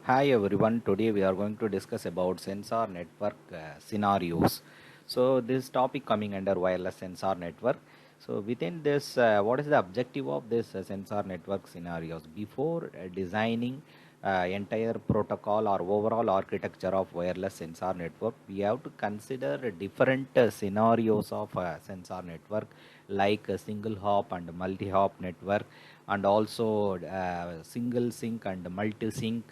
Hi everyone, today we are going to discuss about sensor network scenarios. So this topic coming under wireless sensor network. So within this, what is the objective of this sensor network scenarios? Before designing entire protocol or overall architecture of wireless sensor network, we have to consider different scenarios of sensor network like a single hop and multi-hop network, and also single sync and multi-sync,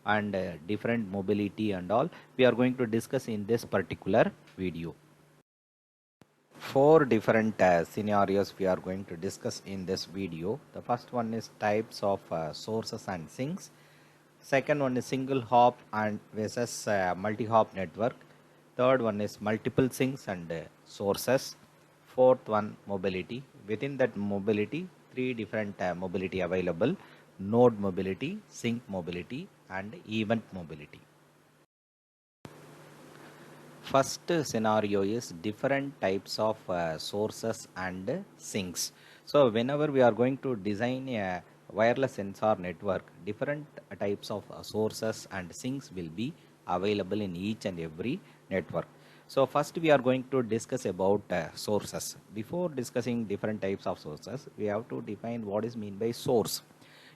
and different mobility and all we are going to discuss in this particular video. Four different scenarios we are going to discuss in this video. The first one is types of sources and sinks. Second one is single hop and versus multi-hop network. Third one is multiple sinks and sources. Fourth one, mobility. Within that mobility, three different mobility available: node mobility, sync mobility, and event mobility. First scenario is different types of sources and sinks. So whenever we are going to design a wireless sensor network, different types of sources and sinks will be available in each and every network. So first we are going to discuss about sources. Before discussing different types of sources, we have to define what is meant by source.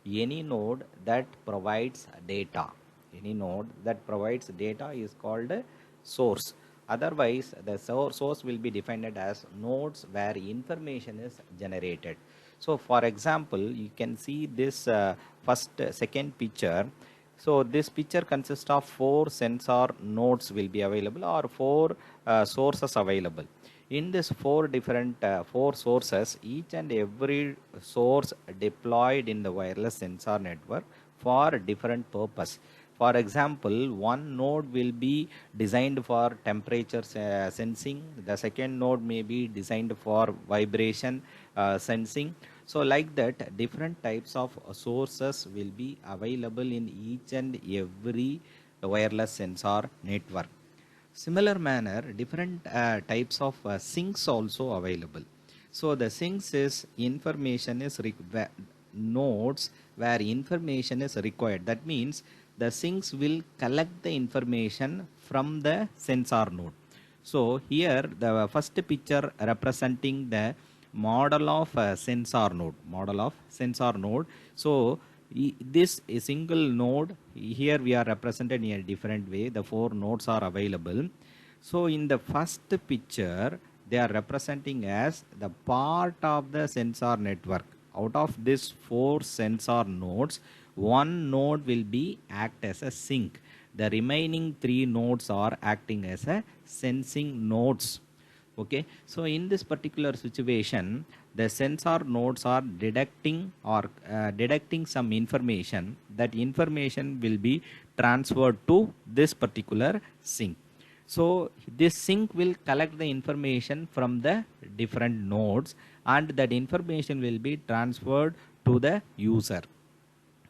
Any node that provides data, any node that provides data is called a source. Otherwise, the source will be defined as nodes where information is generated. So for example, you can see this second picture. So this picture consists of four sensor nodes will be available, or four sources available. In this four sources, each and every source deployed in the wireless sensor network for different purpose. For example, one node will be designed for temperature sensing. The second node may be designed for vibration sensing. So like that, different types of sources will be available in each and every wireless sensor network. Similar manner, different types of sinks also available. So the sinks is information is nodes where information is required. That means the sinks will collect the information from the sensor node. So here the first picture representing the model of sensor node. So this a single node, here we are represented in a different way. The four nodes are available. So in the first picture, they are representing as the part of the sensor network. Out of these four sensor nodes, one node will be act as a sink. The remaining three nodes are acting as a sensing nodes. Okay, so in this particular situation, the sensor nodes are detecting some information. That information will be transferred to this particular sink. So this sink will collect the information from the different nodes, and that information will be transferred to the user.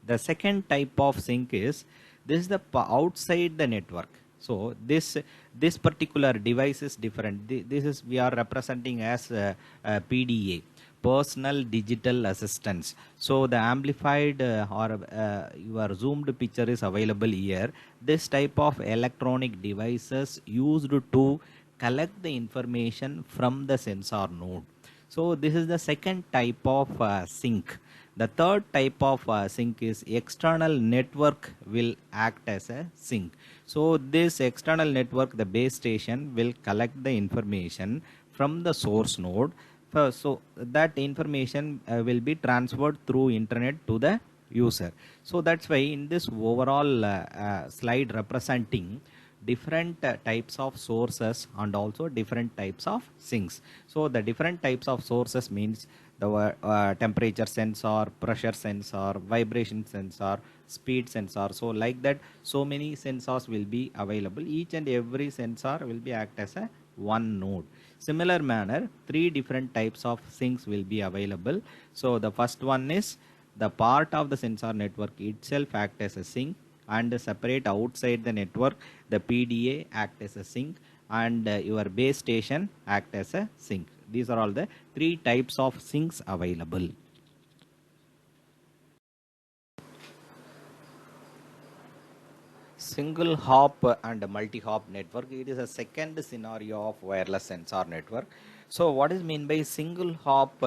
The second type of sink is this is the outside the network. So this particular device is different. This is we are representing as PDA, personal digital assistance. So the amplified or your zoomed picture is available here. This type of electronic devices used to collect the information from the sensor node. So this is the second type of sink. The third type of sink is external network will act as a sink. So this external network, the base station, will collect the information from the source node. So that information will be transferred through internet to the user. So that's why in this overall slide representing different types of sources and also different types of sinks. So the different types of sources means the temperature sensor, pressure sensor, vibration sensor, speed sensor. So like that, so many sensors will be available. Each and every sensor will be act as a one node. Similar manner, three different types of sinks will be available. So the first one is the part of the sensor network itself act as a sink, and separate outside the network the PDA act as a sink, and your base station act as a sink. These are all the three types of sinks available. Single hop and multi-hop network, it is a second scenario of wireless sensor network. So what is mean by single hop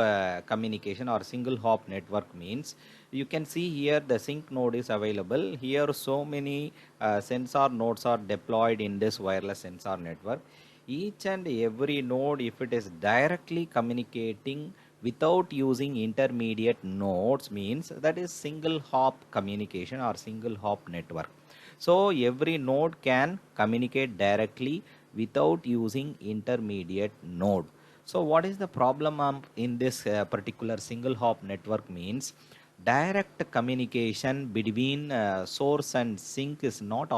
communication or single hop network means, you can see here the sync node is available here. So many sensor nodes are deployed in this wireless sensor network. Each and every node, if it is directly communicating without using intermediate nodes, means that is single hop communication or single hop network. So every node can communicate directly without using intermediate node. So what is the problem in this particular single hop network means, direct communication between source and sink is not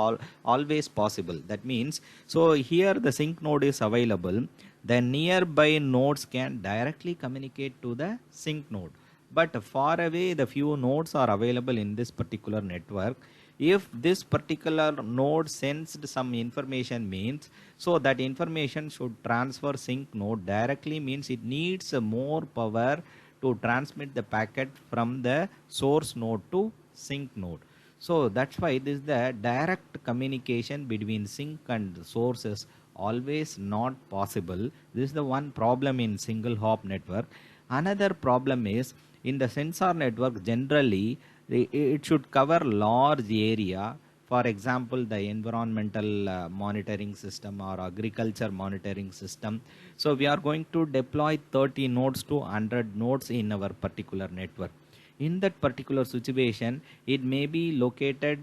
always possible. That means, so here the sink node is available, the nearby nodes can directly communicate to the sink node, but far away the few nodes are available in this particular network. If this particular node sends some information means, so that information should transfer sync node directly, means it needs more power to transmit the packet from the source node to sync node. So that's why this the direct communication between sync and source is always not possible. This is the one problem in single hop network. Another problem is, in the sensor network generally it should cover large area. For example, the environmental monitoring system or agriculture monitoring system. So we are going to deploy 30 nodes to 100 nodes in our particular network. In that particular situation, it may be located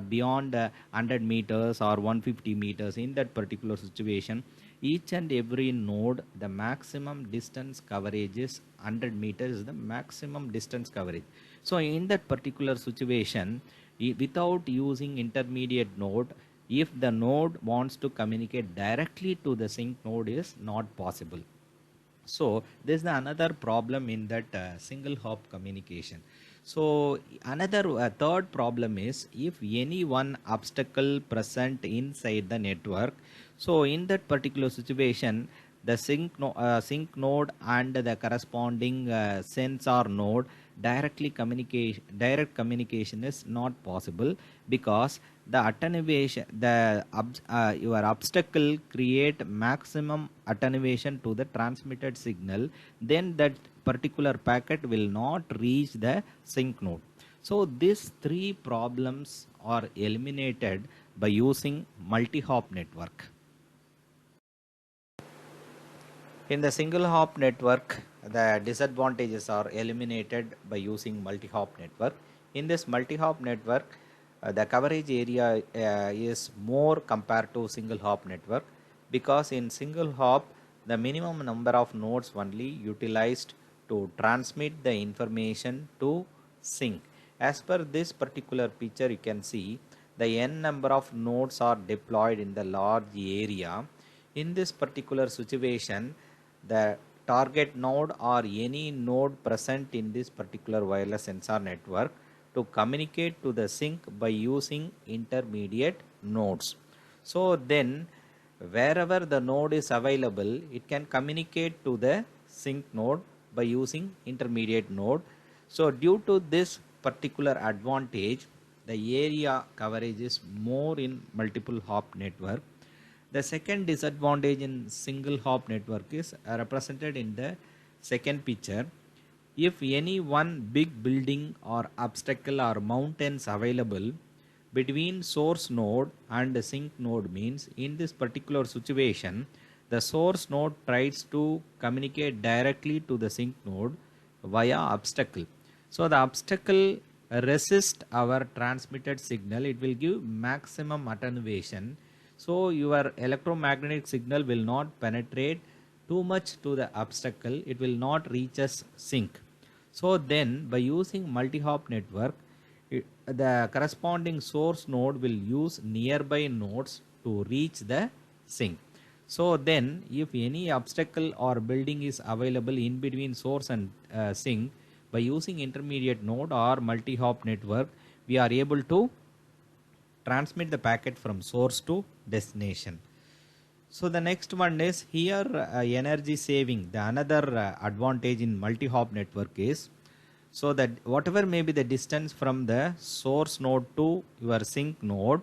beyond 100 meters or 150 meters. In that particular situation, each and every node, the maximum distance coverage is 100 meters is the maximum distance coverage. So in that particular situation, without using intermediate node, if the node wants to communicate directly to the sync node, is not possible. So there's the another problem in that single hop communication. So another third problem is, if any one obstacle present inside the network, so in that particular situation, the sync node and the corresponding sensor node direct communication is not possible, because the attenuation, your obstacle create maximum attenuation to the transmitted signal, then that particular packet will not reach the sync node. So these three problems are eliminated by using multi-hop network. In the single hop network, the disadvantages are eliminated by using multi-hop network. In this multi-hop network, the coverage area is more compared to single hop network, because in single hop, the minimum number of nodes only utilized to transmit the information to sync. As per this particular picture, you can see the n number of nodes are deployed in the large area. In this particular situation, the target node or any node present in this particular wireless sensor network to communicate to the sync by using intermediate nodes. So then wherever the node is available, it can communicate to the sync node by using intermediate node. So due to this particular advantage, the area coverage is more in multiple hop network. The second disadvantage in single hop network is represented in the second picture. If any one big building or obstacle or mountains available between source node and sync node, means in this particular situation, the source node tries to communicate directly to the sync node via obstacle. So the obstacle resists our transmitted signal. It will give maximum attenuation. So your electromagnetic signal will not penetrate too much to the obstacle. It will not reach us sync. So then by using multi-hop network, the corresponding source node will use nearby nodes to reach the sync. So then if any obstacle or building is available in between source and sync, by using intermediate node or multi-hop network, we are able to transmit the packet from source to destination. So the next one is here energy saving. The another advantage in multi-hop network is, so that whatever may be the distance from the source node to your sync node,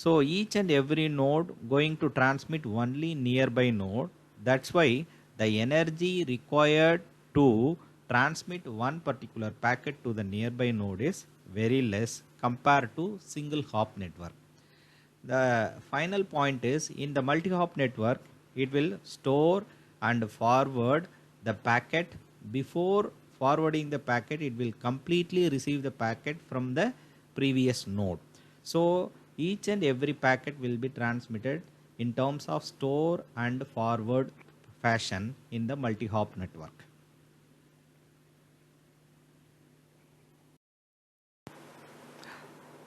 So each and every node going to transmit only nearby node. That's why the energy required to transmit one particular packet to the nearby node is very less compared to single hop network. The final point is in the multi-hop network, it will store and forward the packet. Before forwarding the packet, it will completely receive the packet from the previous node. So each and every packet will be transmitted in terms of store and forward fashion in the multi-hop network.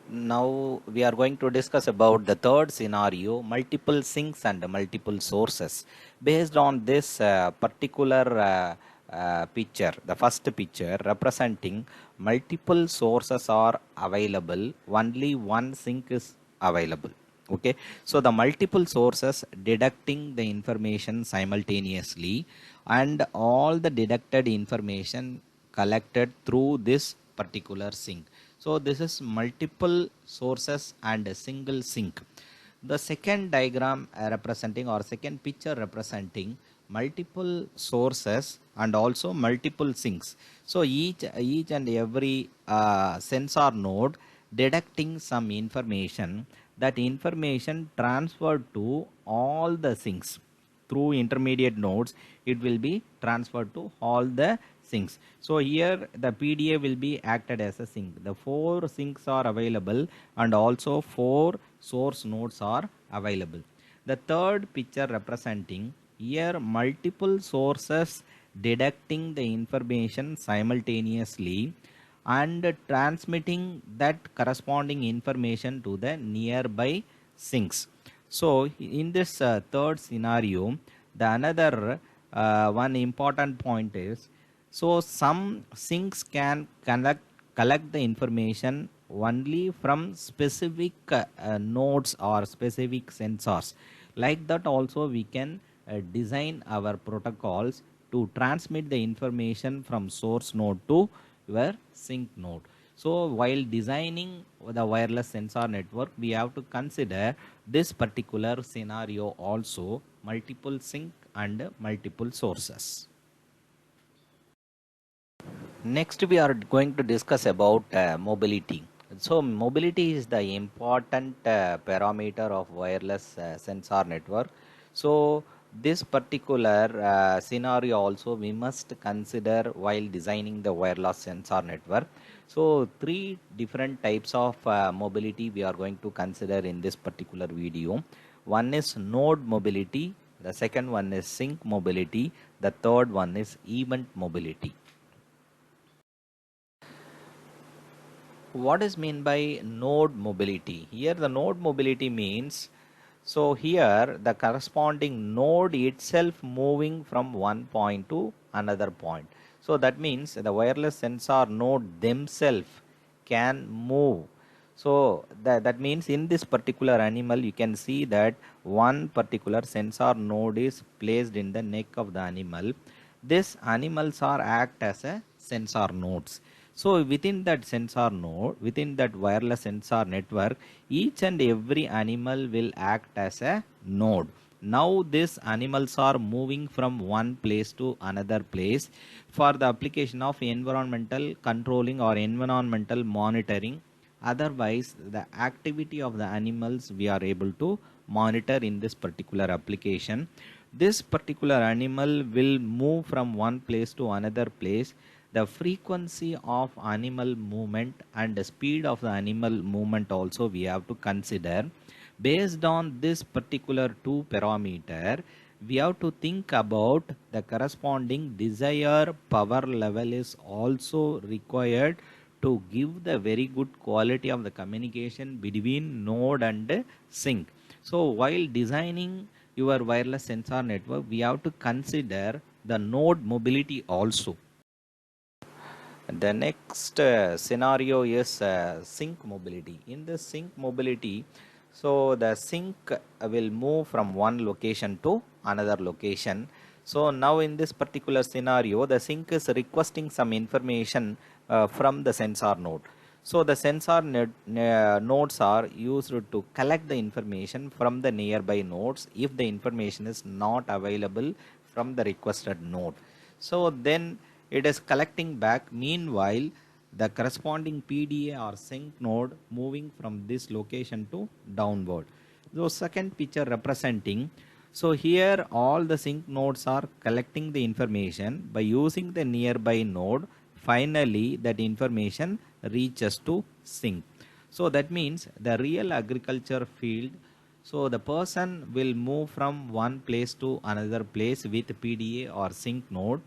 Now we are going to discuss about the third scenario, multiple sinks and multiple sources. Based on this particular picture, the first picture representing multiple sources are available, only one sink is available. Okay, so the multiple sources deducting the information simultaneously, and all the deducted information collected through this particular sink. So this is multiple sources and a single sink. The second diagram representing, or second picture representing, multiple sources and also multiple sinks. So each and every sensor node deducting some information. That information transferred to all the sinks through intermediate nodes. It will be transferred to all the sinks. So here the PDA will be acted as a sink. The 4 sinks are available and also 4 source nodes are available. The third picture representing, here multiple sources deducting the information simultaneously and transmitting that corresponding information to the nearby sinks. So in this third scenario, the another one important point is, so some sinks can collect the information only from specific nodes or specific sensors. Like that also we can design our protocols to transmit the information from source node to your sink node. So while designing the wireless sensor network, we have to consider this particular scenario also, multiple sink and multiple sources. Next, we are going to discuss about mobility. So, mobility is the important parameter of wireless sensor network. So, this particular scenario also we must consider while designing the wireless sensor network. So, three different types of mobility we are going to consider in this particular video. One is node mobility, the second one is sink mobility, the third one is event mobility. What is mean by node mobility? Here the node mobility means, so here the corresponding node itself moving from one point to another point. So that means the wireless sensor node themselves can move. So that means in this particular animal you can see that one particular sensor node is placed in the neck of the animal. These animals are act as a sensor nodes. So within that sensor node, within that wireless sensor network, each and every animal will act as a node. Now these animals are moving from one place to another place for the application of environmental controlling or environmental monitoring. Otherwise, the activity of the animals we are able to monitor in this particular application. This particular animal will move from one place to another place. The frequency of animal movement and the speed of the animal movement also we have to consider. Based on this particular two parameter, we have to think about the corresponding desired power level is also required to give the very good quality of the communication between node and sink. So while designing your wireless sensor network, we have to consider the node mobility also. The next scenario is sink mobility. In the sink mobility, so the sink will move from one location to another location. So now in this particular scenario, the sink is requesting some information from the sensor node. So the sensor nodes are used to collect the information from the nearby nodes if the information is not available from the requested node. So then it is collecting back. Meanwhile, the corresponding PDA or sync node moving from this location to downward. So second picture representing, so here all the sync nodes are collecting the information by using the nearby node. Finally that information reaches to sync. So that means the real agriculture field, so the person will move from one place to another place with PDA or sync node.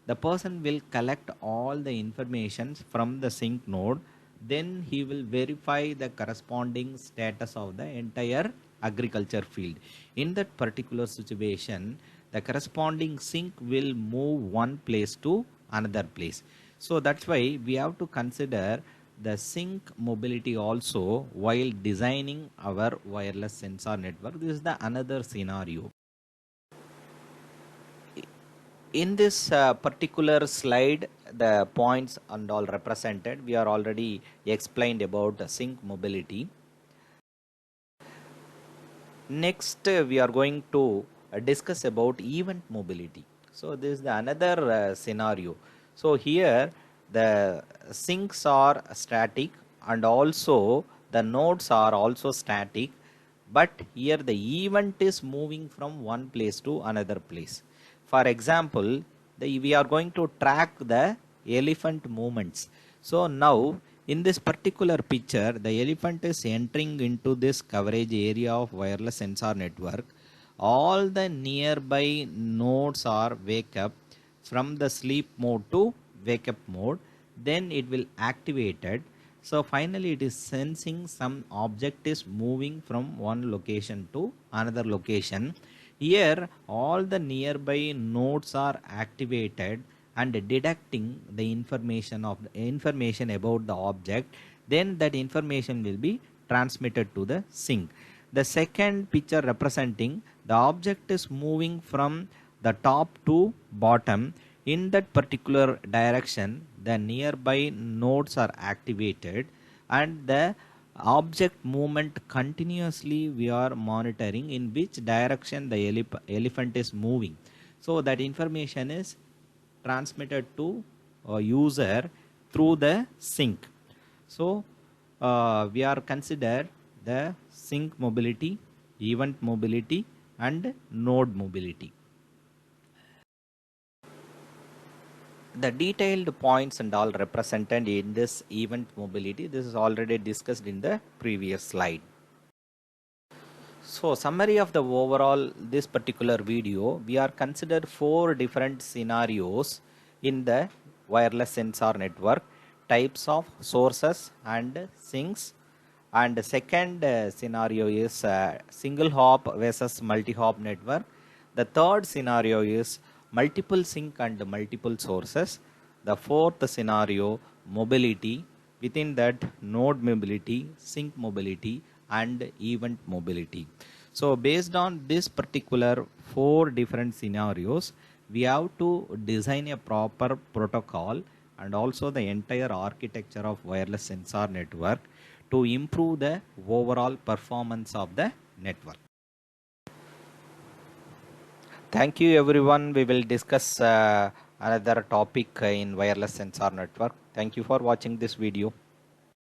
The person will collect all the informations from the sync node. Then he will verify the corresponding status of the entire agriculture field. In that particular situation, the corresponding sync will move one place to another place. So that's why we have to consider the sync mobility also while designing our wireless sensor network. This is the another scenario. In this particular slide, the points and all represented, we are already explained about the sync mobility. Next, we are going to discuss about event mobility. So this is the another scenario. So here the syncs are static and also the nodes are also static, but here the event is moving from one place to another place. For example, we are going to track the elephant movements. So now in this particular picture, the elephant is entering into this coverage area of wireless sensor network. All the nearby nodes are wake up from the sleep mode to wake up mode. Then it will activated. So finally it is sensing some object is moving from one location to another location. Here all the nearby nodes are activated and deducting the information about the object. Then that information will be transmitted to the sync. The second picture representing the object is moving from the top to bottom. In that particular direction, the nearby nodes are activated and the object movement continuously we are monitoring in which direction the elephant is moving. So that information is transmitted to a user through the sync. So we are considered the sync mobility, event mobility and node mobility. The detailed points and all represented in this event mobility, this is already discussed in the previous slide. So summary of the overall this particular video, we are considered 4 different scenarios in the wireless sensor network, types of sources and sinks, and the second scenario is single hop versus multi-hop network. The third scenario is multiple sync and multiple sources. The fourth scenario, mobility, within that node mobility, sync mobility and event mobility. So based on this particular 4 different scenarios, we have to design a proper protocol and also the entire architecture of wireless sensor network to improve the overall performance of the network. Thank you everyone. We will discuss another topic in wireless sensor network. Thank you for watching this video.